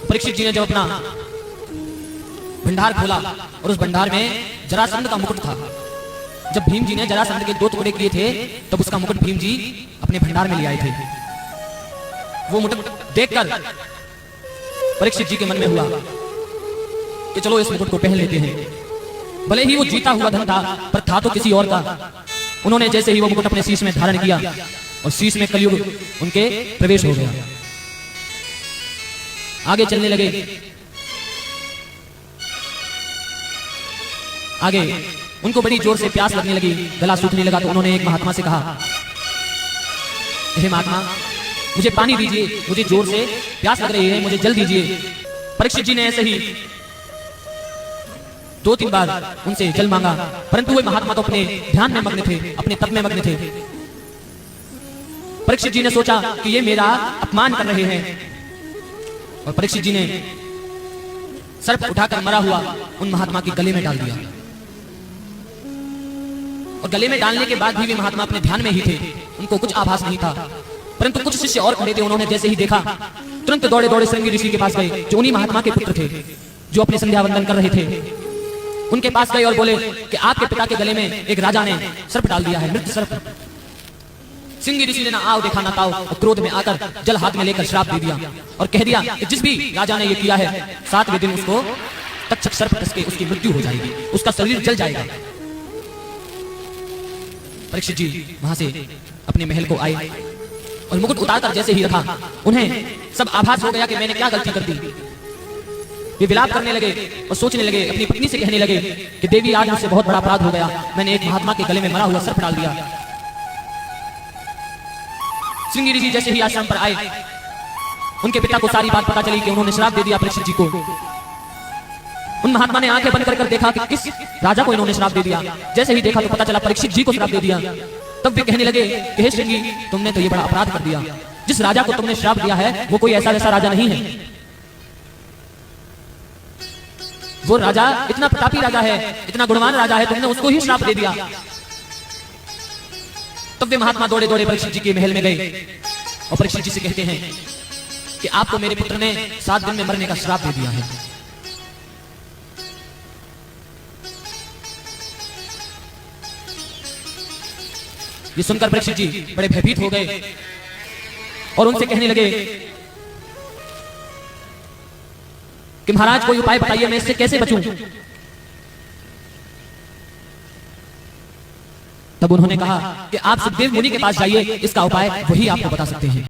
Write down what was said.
परीक्षित जी ने जब अपना भंडार खोला और उस भंडार में जरासंध का मुकुट था। जब भीम जी ने जरासंध के 2 टुकड़े किए थे तब उसका मुकुट भीम जी अपने भंडार में ले आए थे। वो मुकुट देखकर परीक्षित जी के मन में हुआ कि चलो इस मुकुट को पहन लेते हैं। भले ही वो जीता हुआ धन था पर था तो किसी और का। उन्होंने जैसे ही वो मुकुट अपने शीश में धारण किया और शीश में कलयुग उनके प्रवेश हो गया। आगे चलने लगे। आगे उनको बड़ी जोर से प्यास लगने लगी, गला सूखने लगा। तो उन्होंने एक महात्मा से कहा, हे महात्मा मुझे पानी दीजिए, मुझे जोर से प्यास लग रही है, मुझे जल दीजिए। परीक्षित जी ने ऐसे ही 2-3 बार उनसे जल मांगा, परंतु वे महात्मा तो अपने ध्यान में मग्न थे, अपने तप में मग्न थे। परीक्षित जी ने सोचा कि ये मेरा अपमान कर रहे हैं और परीक्षित जी ने सर्प उठाकर मरा हुआ उन महात्मा के गले में डाल दिया। और गले में डालने के बाद भी वे महात्मा अपने ध्यान में ही थे, उनको कुछ आभास नहीं था। परंतु कुछ शिष्य और खड़े थे, उन्होंने जैसे ही देखा तुरंत दौड़े दौड़े श्रृंगी ऋषि के पास गए, जो उन्हीं महात्मा के पुत्र थे, जो अपने संध्या वंदन कर रहे थे। उनके पास गए और बोले कि आपके पिता के गले में एक राजा ने सर्प डाल दिया है, मृत सर्प। श्रृंगी ऋषि ने ना आओ देखा ना ताओ, और क्रोध में आकर जल हाथ में लेकर श्राप दे दिया और कह दिया कि जिस भी राजा ने ये किया है 7वें दिन उसको तक्षक सर्प कस के उसकी मृत्यु हो जाएगी, उसका शरीर जल जाएगा। परीक्षित जी वहां से अपने महल को आए और मुकुट उतारकर जैसे ही रखा, उन्हें सब आभास हो गया कि मैंने क्या गलती कर दी। वे विलाप करने लगे और सोचने लगे, अपनी पत्नी से कहने लगे कि देवी आज मुझसे बहुत बड़ा अपराध हो गया, मैंने एक महात्मा के गले में मरा हुआ सर्प डाल दिया। श्रृंगी ऋषि जैसे ही आश्रम पर आए, उनके पिता को सारी बात पता चली कि उन्होंने श्राप दे दिया परीक्षित जी को। उन महात्मा ने आंखें बंद कर देखा कि किस राजा को इन्होंने श्राप दे दिया। जैसे ही देखा तो पता चला परीक्षित जी को श्राप दे दिया। तब वे कहने लगे कि हे श्रृंगी, तुमने तो ये बड़ा अपराध कर दिया। जिस राजा को तुमने श्राप दिया है वो कोई ऐसा वैसा राजा नहीं है। वो राजा इतना प्रतापी राजा है, इतना गुणवान राजा है, तुमने उसको ही श्राप दे दिया। तब वे महात्मा दौड़े दौड़े परीक्षित जी के महल में गए और परीक्षित जी से कहते हैं कि आपको मेरे पुत्र ने 7 दिन में मरने का श्राप दे दिया है। ये सुनकर परीक्षित जी बड़े भयभीत हो गए और उनसे कहने लगे कि महाराज कोई उपाय बताइए, मैं इससे कैसे बचूं। तब उन्होंने कहा कि आप सुखदेव मुनि के पास जाइए, इसका उपाय वही आपको बता सकते हैं।